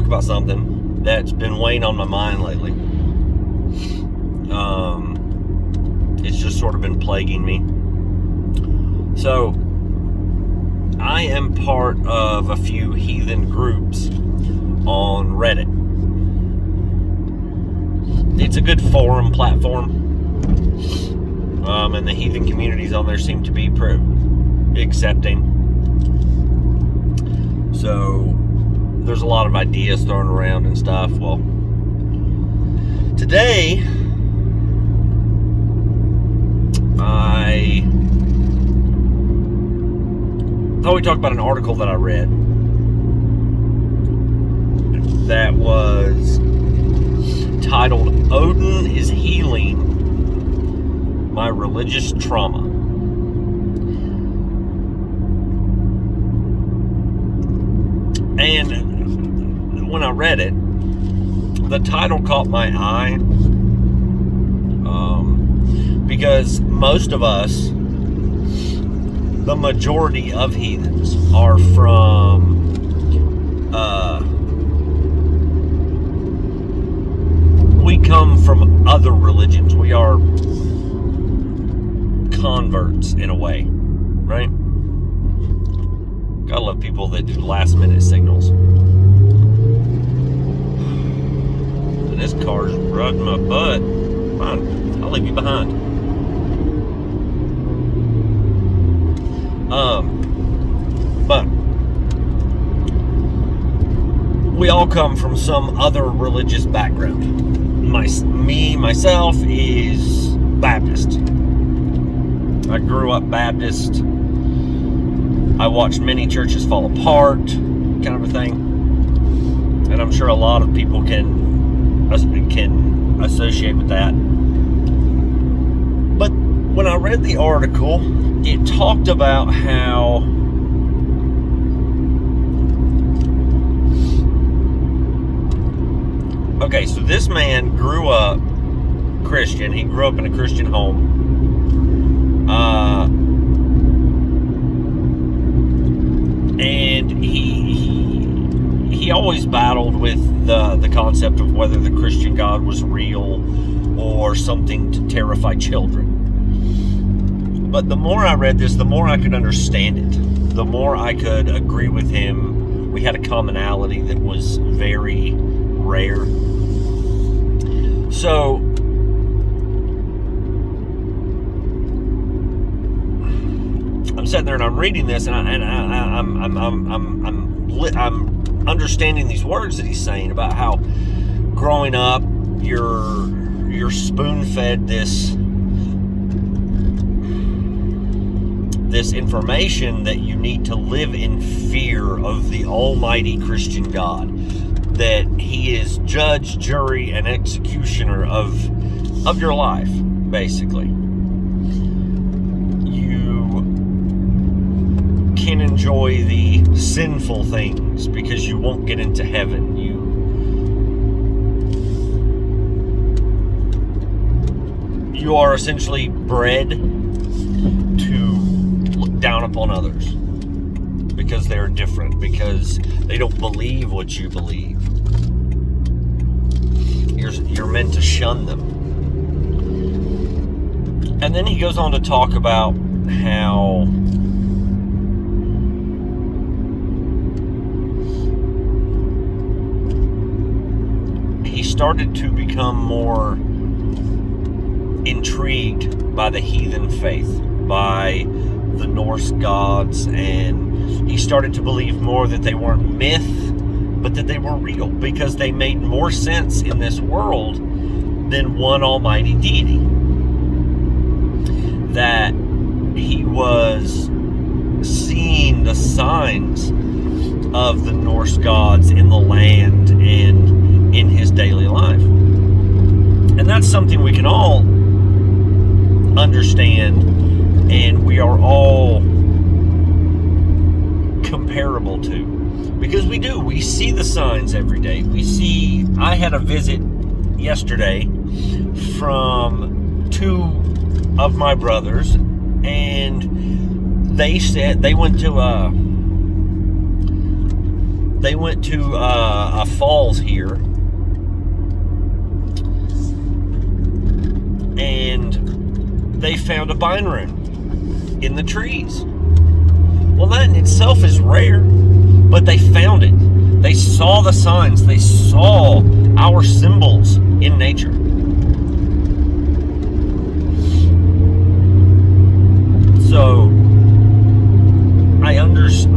about something that's been weighing on my mind lately. It's just sort of been plaguing me. So, I am part of a few heathen groups on Reddit. It's a good forum platform. And the heathen communities on there seem to be accepting. So, there's a lot of ideas thrown around and stuff. Well, today, I thought we'd talk about an article that I read that was titled, "Odin is Healing My Religious Trauma." And when I read it, the title caught my eye, because most of us, the majority of heathens, are from we come from other religions. We are converts in a way, right? Gotta love people that do last minute signals. And this car's riding my butt. Fine, I'll leave you behind. But we all come from some other religious background. Myself is Baptist. I grew up Baptist. I watched many churches fall apart, kind of a thing. And I'm sure a lot of people can associate with that. But when I read the article, it talked about how okay, so this man grew up Christian. He grew up in a Christian home. And he always battled with the concept of whether the Christian God was real or something to terrify children. But the more I read this, the more I could understand it. The more I could agree with him. We had a commonality that was very rare. So, I'm sitting there and I'm reading this, and I'm understanding these words that he's saying about how growing up you're spoon-fed this information that you need to live in fear of the almighty Christian God, that he is judge, jury, and executioner of your life, basically. You can enjoy the sinful things because you won't get into heaven. You are essentially bred to look down upon others because they're different, because they don't believe what you believe. You're meant to shun them. And then he goes on to talk about how he started to become more intrigued by the heathen faith, by the Norse gods, and he started to believe more that they weren't myth, but that they were real, because they made more sense in this world than one almighty deity. That he was seeing the signs of the Norse gods in the land and in his daily life. And that's something we can all understand, and we are all comparable to, because we see the signs every day. I had a visit yesterday from two of my brothers, and they said they went to They went to a falls here, and they found a vine rune in the trees. Well, that in itself is rare, but they found it. They saw the signs. They saw our symbols in nature. So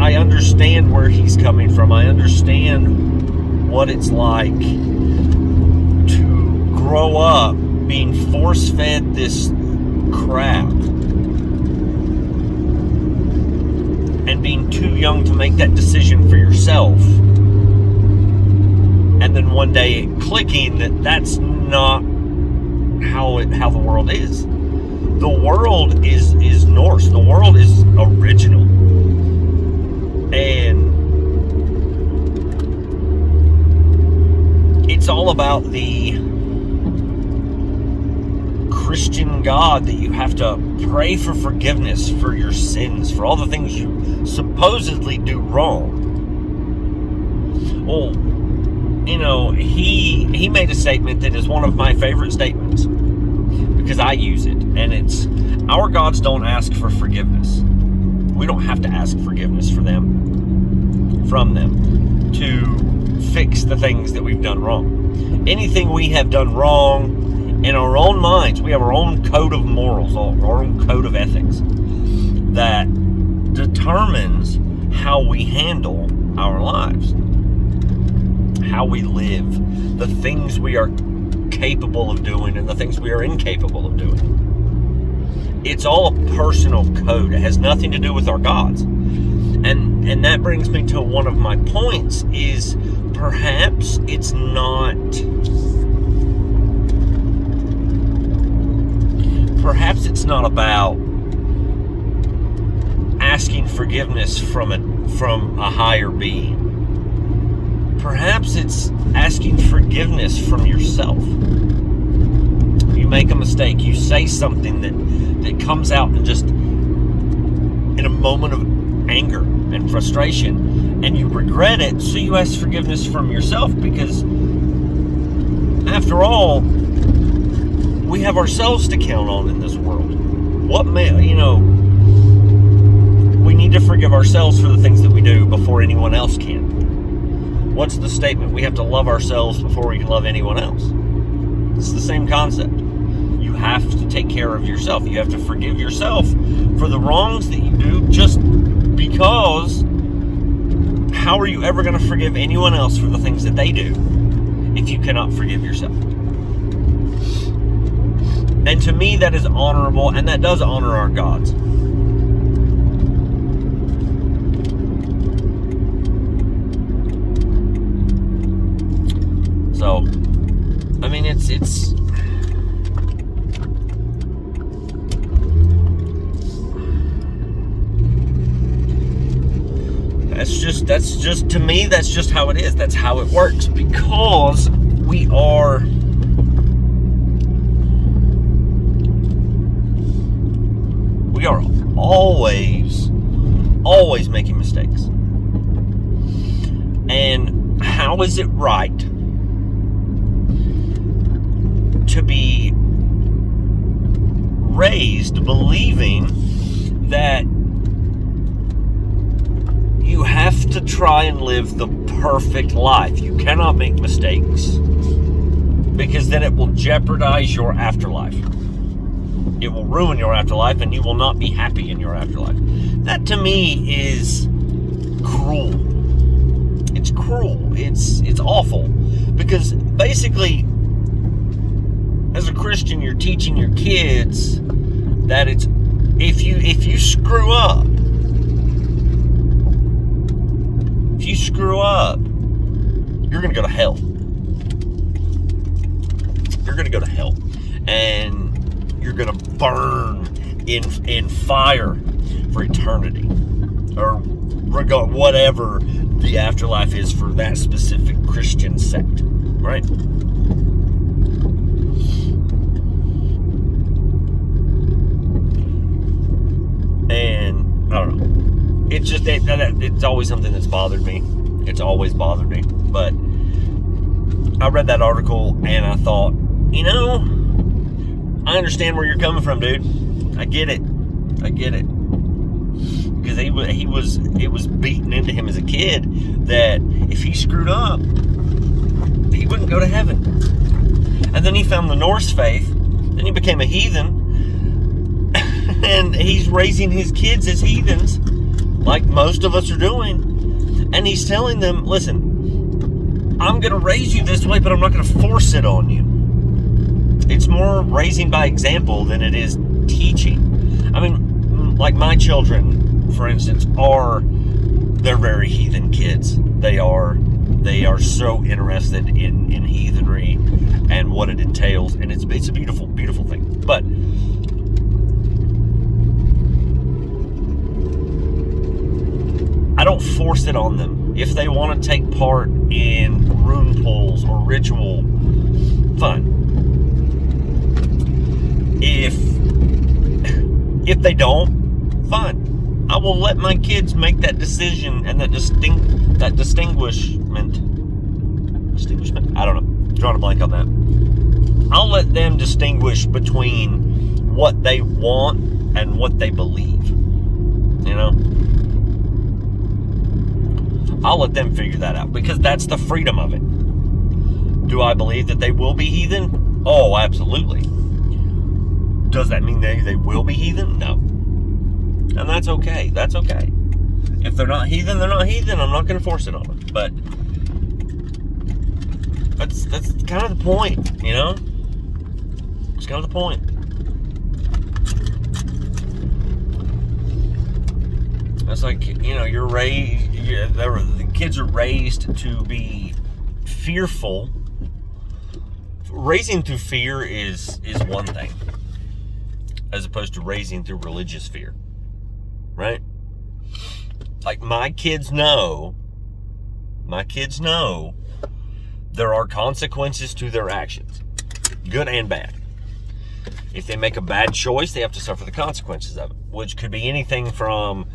I understand where he's coming from. I understand what it's like to grow up being force-fed this crap and being too young to make that decision for yourself, and then one day clicking that that's not how the world is. The world is Norse. The world is original. And it's all about the Christian God that you have to pray for forgiveness for your sins, for all the things you supposedly do wrong. Well, you know, he made a statement that is one of my favorite statements because I use it, and it's, our gods don't ask for forgiveness. We don't have to ask forgiveness from them to fix the things that we've done wrong. Anything we have done wrong in our own minds, we have our own code of morals, our own code of ethics that determines how we handle our lives, how we live, the things we are capable of doing and the things we are incapable of doing. It's all a personal code. It has nothing to do with our gods. And that brings me to one of my points is perhaps it's not about asking forgiveness from a higher being. Perhaps it's asking forgiveness from yourself. You make a mistake, you say something that comes out and just in a moment of anger and frustration, and you regret it, so you ask forgiveness from yourself, because after all, we have ourselves to count on in this world. We need to forgive ourselves for the things that we do before anyone else can. What's the statement? We have to love ourselves before we can love anyone else. It's the same concept. You have to take care of yourself. You have to forgive yourself for the wrongs that you do, just because how are you ever going to forgive anyone else for the things that they do if you cannot forgive yourself? And to me, that is honorable, and that does honor our gods. So, I mean, it's that's just to me, that's just how it is. That's how it works, because we are always making mistakes. And how is it right to be raised believing that you have to try and live the perfect life? You cannot make mistakes, because then it will jeopardize your afterlife. It will ruin your afterlife, and you will not be happy in your afterlife. That to me is cruel. It's cruel. It's awful, because basically, as a Christian, you're teaching your kids that it's if you screw up, you're gonna go to hell. You're gonna go to hell, and you're gonna burn in fire for eternity, or whatever the afterlife is for that specific Christian sect, right? And I don't know. It's just it's always something that's bothered me. It's It's always bothered me. But I read that article and I thought, I understand where you're coming from, dude. I get it. Because it was beaten into him as a kid that if he screwed up, he wouldn't go to heaven. And then he found the Norse faith. Then he became a heathen. And he's raising his kids as heathens, like most of us are doing. And he's telling them, listen, I'm going to raise you this way, but I'm not going to force it on you. It's more raising by example than it is teaching. I mean, like my children, for instance, they're very heathen kids. They are so interested in heathenry and what it entails, and it's a beautiful, beautiful thing. But I don't force it on them. If they want to take part in rune pulls or ritual, fine. If they don't, fine. I will let my kids make that decision and that distinguishment. I don't know. Drawing a blank on that. I'll let them distinguish between what they want and what they believe. I'll let them figure that out because that's the freedom of it. Do I believe that they will be heathen? Oh, absolutely. Does that mean they will be heathen? No. And that's okay. That's okay. If they're not heathen, they're not heathen. I'm not going to force it on them. But that's kind of the point, It's kind of the point. It's like, you're raised, the kids are raised to be fearful. Raising through fear is one thing, as opposed to raising through religious fear, right? Like my kids know there are consequences to their actions, good and bad. If they make a bad choice, they have to suffer the consequences of it, which could be anything from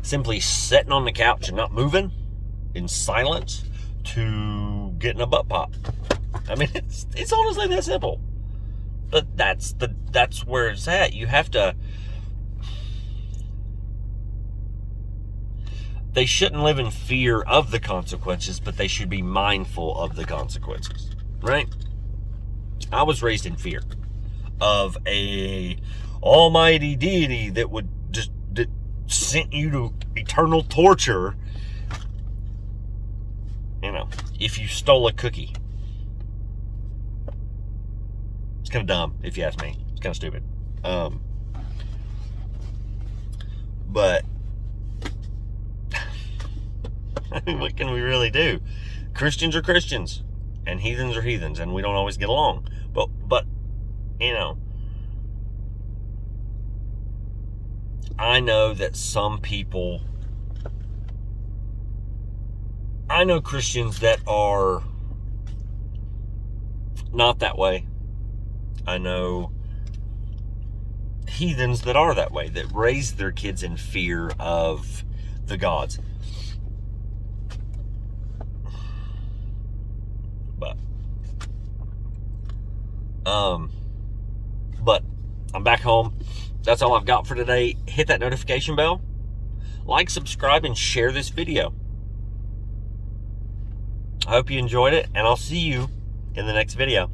simply sitting on the couch and not moving in silence to getting a butt pop. I mean, it's honestly that simple. But that's where it's at. You have to. They shouldn't live in fear of the consequences, but they should be mindful of the consequences, right? I was raised in fear of a almighty deity that would just sent you to eternal torture, if you stole a cookie. It's kind of dumb, if you ask me. It's kind of stupid. But I mean, what can we really do? Christians are Christians, and heathens are heathens, and we don't always get along. But I know that some people, I know Christians that are not that way. I know heathens that are that way, that raise their kids in fear of the gods. But I'm back home. That's all I've got for today. Hit that notification bell, like, subscribe, and share this video. I hope you enjoyed it, and I'll see you in the next video.